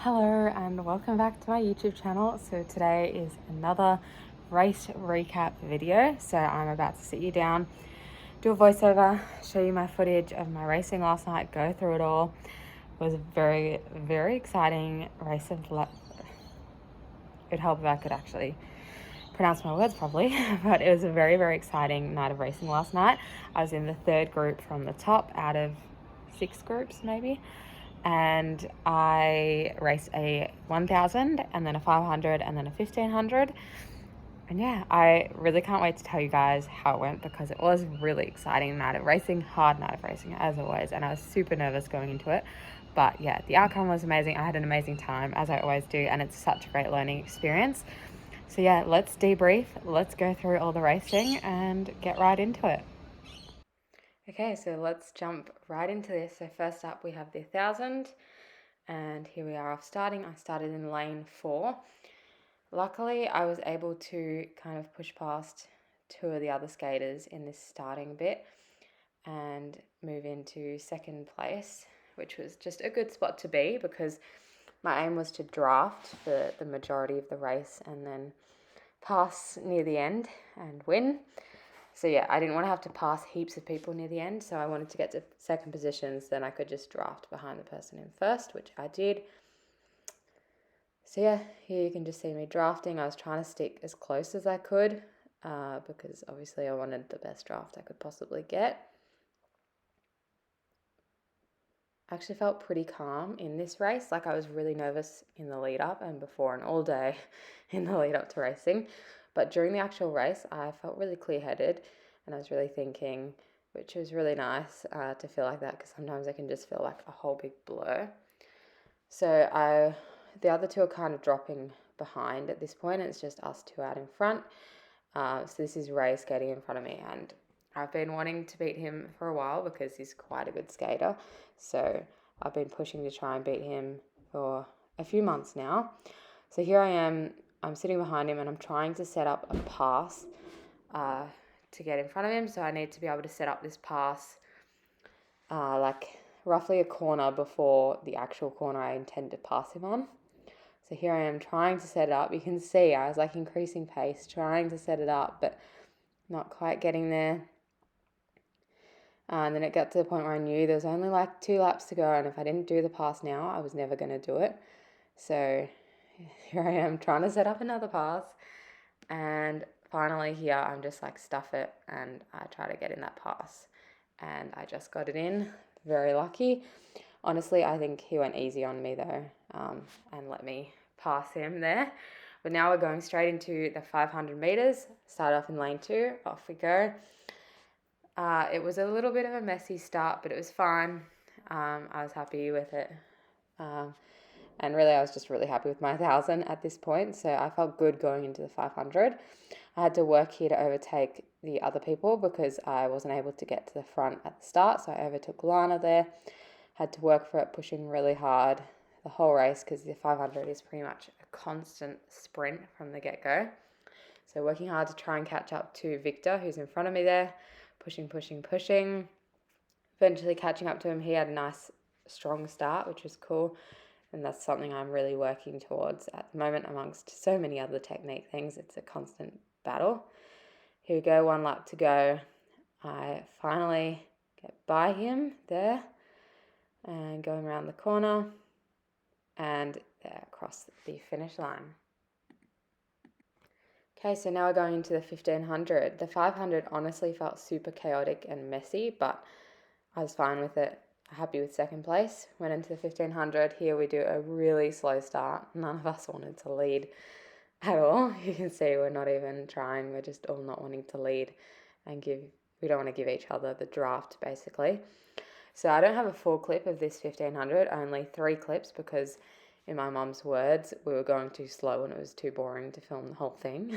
Hello and welcome back to my YouTube channel. So today is another race recap video. So I'm about to sit you down, do a voiceover, show you my footage of my racing last night, go through it all. It was a very, very exciting race of it'd help if I could actually pronounce my words properly, but it was a very, very exciting night of racing last night. I was in the third group from the top out of 6 groups maybe. And I raced a 1000 and then a 500 and then a 1500. And yeah, I really can't wait to tell you guys how it went because it was really exciting night of racing, hard night of racing as always, and I was super nervous going into it. But yeah, the outcome was amazing. I had an amazing time as I always do, and it's such a great learning experience. So yeah, let's debrief, let's go through all the racing and get right into it. Okay, so let's jump right into this. So first up we have the 1000, and here we are off starting. I started in lane 4. Luckily, I was able to kind of push past 2 of the other skaters in this starting bit and move into second place, which was just a good spot to be because my aim was to draft for the majority of the race and then pass near the end and win. So yeah, I didn't want to have to pass heaps of people near the end, so I wanted to get to second positions, then I could just draft behind the person in first, which I did. So yeah, here you can just see me drafting. I was trying to stick as close as I could because obviously I wanted the best draft I could possibly get. I actually felt pretty calm in this race. Like I was really nervous in the lead up and before and all day in the lead up to racing. But during the actual race, I felt really clear-headed and I was really thinking, which was really nice to feel like that because sometimes I can just feel like a whole big blur. So the other 2 are kind of dropping behind at this point. It's just us 2 out in front. So this is Ray skating in front of me, and I've been wanting to beat him for a while because he's quite a good skater. So I've been pushing to try and beat him for a few months now. So here I am, I'm sitting behind him and I'm trying to set up a pass to get in front of him. So I need to be able to set up this pass like roughly a corner before the actual corner I intend to pass him on. So here I am trying to set it up. You can see I was like increasing pace, trying to set it up, but not quite getting there. And then it got to the point where I knew there was only like 2 laps to go, and if I didn't do the pass now, I was never going to do it. So here I am trying to set up another pass, and finally here I'm just like stuff it, and I try to get in that pass, and I just got it in. Very lucky. Honestly, I think he went easy on me though, and let me pass him there. But now we're going straight into the 500 meters. Start off in lane 2. Off we go. It was a little bit of a messy start, but it was fine. I was happy with it. And really, I was just really happy with my 1000 at this point. So I felt good going into the 500. I had to work here to overtake the other people because I wasn't able to get to the front at the start. So I overtook Lana there. Had to work for it, pushing really hard the whole race because the 500 is pretty much a constant sprint from the get-go. So working hard to try and catch up to Victor, who's in front of me there, pushing. Eventually catching up to him. He had a nice, strong start, which was cool. And that's something I'm really working towards at the moment amongst so many other technique things. It's a constant battle. Here we go, 1 lap to go. I finally get by him there and going around the corner and there across the finish line. Okay, so now we're going into the 1500. The 500 honestly felt super chaotic and messy, but I was fine with it. Happy with second place. Went into the 1500. Here we do a really slow start. None of us wanted to lead at all. You can see we're not even trying. We're just all not wanting to lead and we don't want to give each other the draft basically. So I don't have a full clip of this 1500, only 3 clips because in my mum's words, we were going too slow and it was too boring to film the whole thing.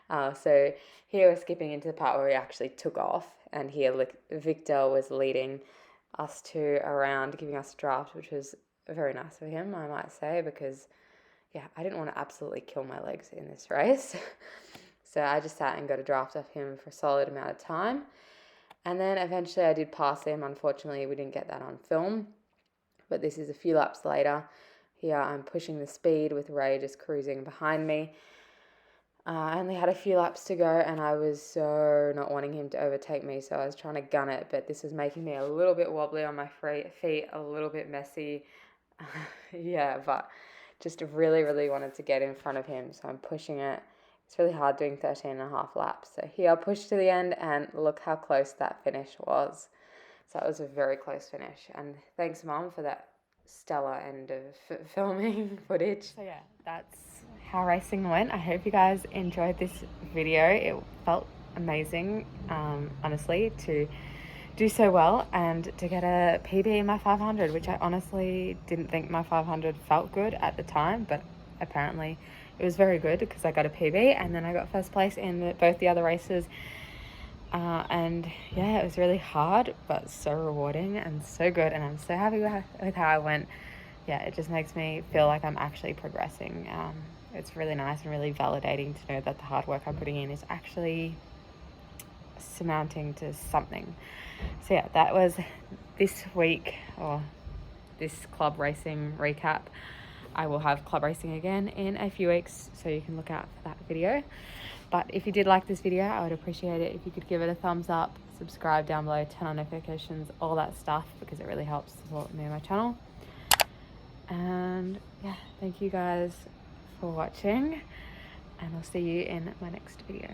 So here we're skipping into the part where we actually took off, and here Victor was leading us 2 around, giving us a draft, which was very nice of him, I might say, because yeah, I didn't want to absolutely kill my legs in this race. So I just sat and got a draft off him for a solid amount of time. And then eventually I did pass him. Unfortunately, we didn't get that on film. But this is a few laps later. here I'm pushing the speed with Ray just cruising behind me. I only had a few laps to go and I was so not wanting him to overtake me, so I was trying to gun it, but this was making me a little bit wobbly on my feet, a little bit messy. Yeah, but just really wanted to get in front of him, so I'm pushing it. It's really hard doing 13.5 laps. So here I pushed to the end and look how close that finish was. So it was a very close finish, and thanks Mum for that stellar end of filming footage. So yeah, that's how racing went. I hope you guys enjoyed this video. It felt amazing, honestly, to do so well and to get a PB in my 500, which I honestly didn't think my 500 felt good at the time, but apparently it was very good because I got a PB and then I got first place in both the other races. And yeah, it was really hard but so rewarding and so good, and I'm so happy with how I went. Yeah, it just makes me feel like I'm actually progressing. It's really nice and really validating to know that the hard work I'm putting in is actually surmounting to something. So yeah, that was this week, or this club racing recap. I will have club racing again in a few weeks, so you can look out for that video. But if you did like this video, I would appreciate it if you could give it a thumbs up, subscribe down below, turn on notifications, all that stuff, because it really helps support me and my channel. And yeah, thank you guys for watching, and I'll see you in my next video.